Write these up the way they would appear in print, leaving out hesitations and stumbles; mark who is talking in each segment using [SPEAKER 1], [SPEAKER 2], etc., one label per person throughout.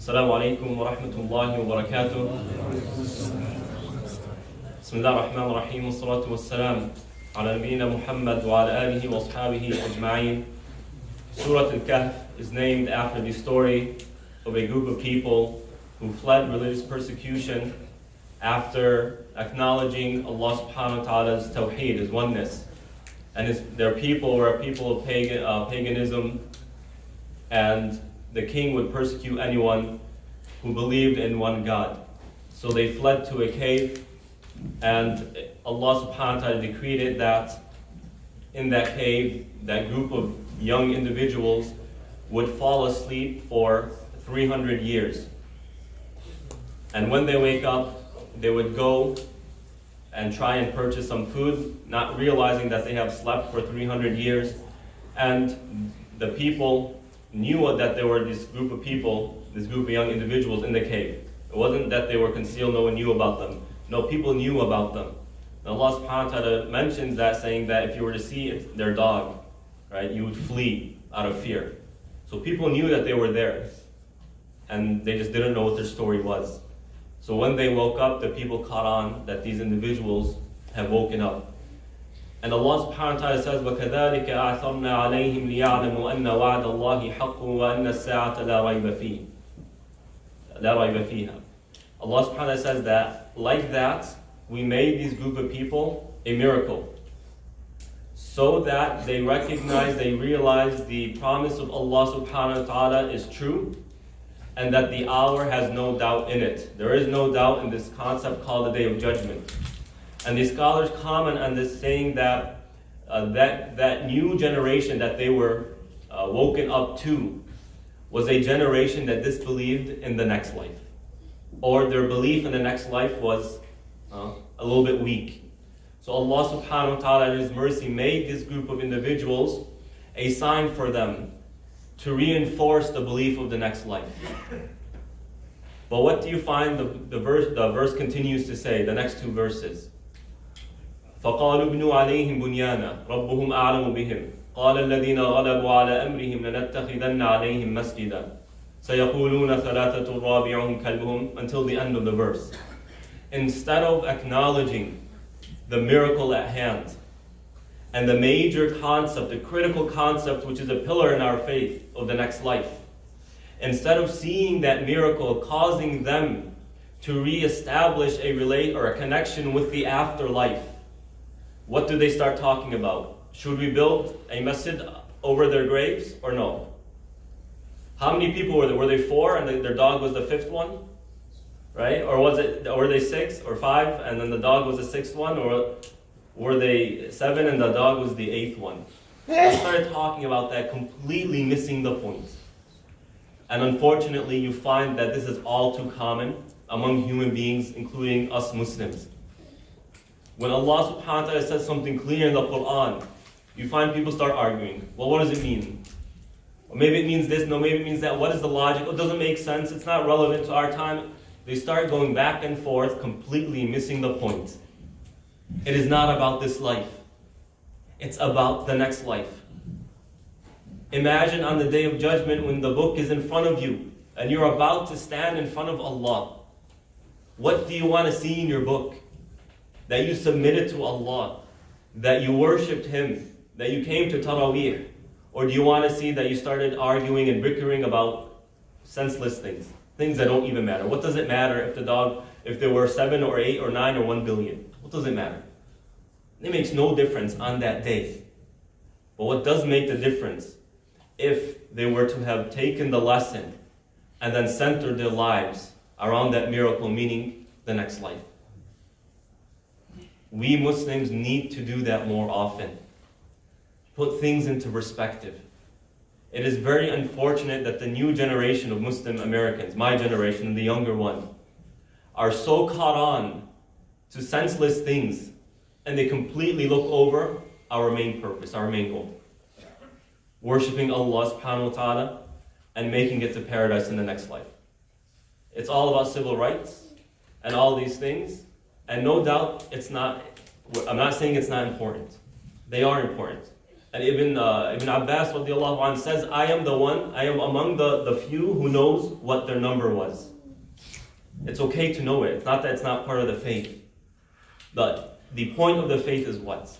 [SPEAKER 1] Assalamu alaikum wa rahmatullahi wa barakatuh. Bismillah ar-Rahman ar-Rahim, wa salatu wa salam ala nabiyyina Muhammad wa ala alihi wa ashabihi ajma'in. Surah Al-Kahf is named after the story of a group of people who fled religious persecution after acknowledging Allah subhanahu wa ta'ala's tawheed, his oneness. And their people were a people of paganism, and the king would persecute anyone who believed in one God. So they fled to a cave, and Allah subhanahu wa ta'ala decreed it that in that cave, that group of young individuals would fall asleep for 300 years. And when they wake up, they would go and try and purchase some food, not realizing that they have slept for 300 years. And the people knew that there were this group of people, this group of young individuals in the cave. It wasn't that they were concealed, no one knew about them. No, people knew about them. And Allah subhanahu wa ta'ala mentions that, saying that if you were to see their dog, right, you would flee out of fear. So people knew that they were there, and they just didn't know what their story was. So when they woke up, the people caught on that these individuals have woken up. And Allah subhanahu wa ta'ala says, وَكَذَلِكَ أَعْثَرْنَا عَلَيْهِمْ لِيَعْلَمُوا أَنَّ وَعْدَ اللَّهِ حَقٌّ وَأَنَّ السَّاعَةَ لَا رَيْبَ فِيهَا. Allah subhanahu wa ta'ala says that, like that, we made these group of people a miracle, so that they recognize, they realize the promise of Allah subhanahu wa ta'ala is true, and that the hour has no doubt in it. There is no doubt in this concept called the Day of Judgment. And the scholars comment on this, saying that that new generation that they were woken up to was a generation that disbelieved in the next life, or their belief in the next life was a little bit weak. So Allah subhanahu wa ta'ala in His mercy made this group of individuals a sign for them to reinforce the belief of the next life. But what do you find the verse continues to say, the next two verses? فَقَالُوا ابْنُوا عَلَيْهِمْ بُنْيَانًا رَبُّهُمْ أَعْلَمُ بِهِمْ قَالَ الَّذِينَ غَلَبُوا عَلَى أَمْرِهِمْ لَنَتَّخِذَنَّ عَلَيْهِمْ مَسْجِدًا سَيَقُولُونَ ثَلَاثَةٌ رَابِعُهُمْ كَلْبُهُمْ, until the end of the verse. Instead of acknowledging the miracle at hand and the major concept, the critical concept, which is a pillar in our faith of the next life, instead of seeing that miracle causing them to re-establish a connection with the afterlife, what do they start talking about? Should we build a masjid over their graves or no? How many people were there? Were they 4 and their dog was the 5th one? Right? Or were they 6 or 5 and then the dog was the 6th one? Or were they 7 and the dog was the 8th one? I started talking about that, completely missing the point. And unfortunately, you find that this is all too common among human beings, including us Muslims. When Allah subhanahu wa ta'ala says something clear in the Quran, you find people start arguing. Well, what does it mean? Or maybe it means this, no, maybe it means that. What is the logic? It doesn't make sense, it's not relevant to our time. They start going back and forth, completely missing the point. It is not about this life. It's about the next life. Imagine on the Day of Judgment when the book is in front of you and you're about to stand in front of Allah. What do you want to see in your book? That you submitted to Allah, that you worshipped Him, that you came to Taraweeh? Or do you want to see that you started arguing and bickering about senseless things? Things that don't even matter. What does it matter if there were 7 or 8 or 9 or 1 billion? What does it matter? It makes no difference on that day. But what does make the difference, if they were to have taken the lesson and then centered their lives around that miracle, meaning the next life. We Muslims need to do that more often. Put things into perspective. It is very unfortunate that the new generation of Muslim Americans, my generation and the younger one, are so caught on to senseless things, and they completely look over our main purpose, our main goal. Worshipping Allah subhanahu wa ta'ala and making it to paradise in the next life. It's all about civil rights and all these things, and no doubt I'm not saying it's not important. They are important. And Ibn Abbas radiallahu anh says, I am among the few who knows what their number was. It's okay to know it. It's not that it's not part of the faith. But the point of the faith is what?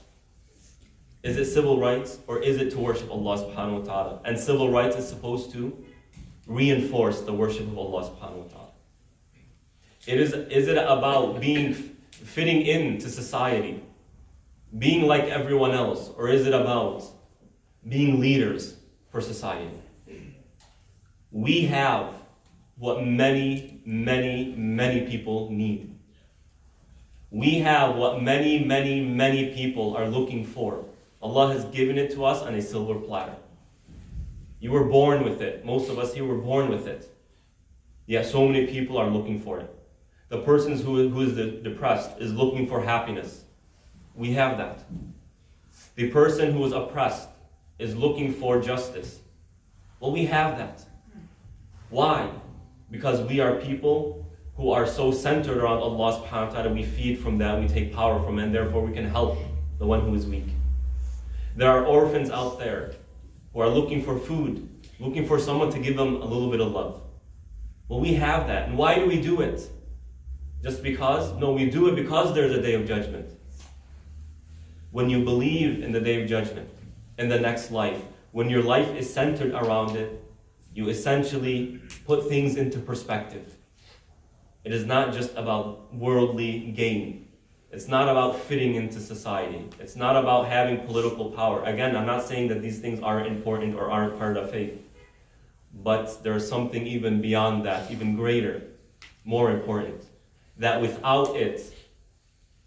[SPEAKER 1] Is it civil rights, or is it to worship Allah subhanahu wa ta'ala? And civil rights is supposed to reinforce the worship of Allah subhanahu wa ta'ala. Is it about fitting into society, being like everyone else, or is it about being leaders for society? We have what many, many, many people need. We have what many, many, many people are looking for. Allah has given it to us on a silver platter. You were born with it. Most of us here were born with it. Yet so many people are looking for it. The person who is depressed is looking for happiness. We have that. The person who is oppressed is looking for justice. Well, we have that. Why? Because we are people who are so centered around Allah subhanahu wa ta'ala, we feed from that, we take power from it, and therefore we can help the one who is weak. There are orphans out there who are looking for food, looking for someone to give them a little bit of love. Well, we have that. And why do we do it? Just because? No, we do it because there's a day of judgment. When you believe in the day of judgment, in the next life, when your life is centered around it, you essentially put things into perspective. It is not just about worldly gain. It's not about fitting into society. It's not about having political power. Again, I'm not saying that these things aren't important or aren't part of faith. But there's something even beyond that, even greater, more important. That without it,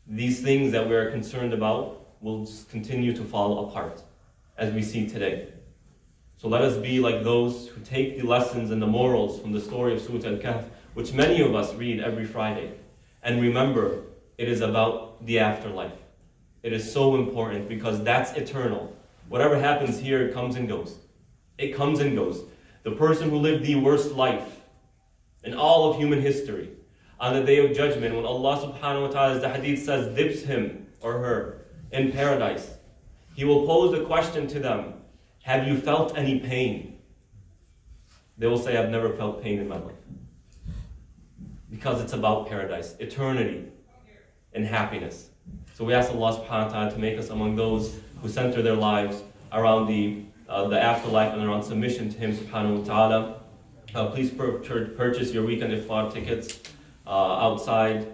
[SPEAKER 1] these things that we're concerned about will just continue to fall apart, as we see today. So let us be like those who take the lessons and the morals from the story of Surah Al-Kahf, which many of us read every Friday. And remember, it is about the afterlife. It is so important because that's eternal. Whatever happens here, it comes and goes. It comes and goes. The person who lived the worst life in all of human history, on the day of judgment, when Allah subhanahu wa ta'ala, as the hadith says, dips him or her in paradise, He will pose the question to them, have you felt any pain? They will say, I've never felt pain in my life. Because it's about paradise, eternity, and happiness. So we ask Allah subhanahu wa ta'ala to make us among those who center their lives around the afterlife and around submission to Him subhanahu wa ta'ala. Please purchase your weekend iftar tickets outside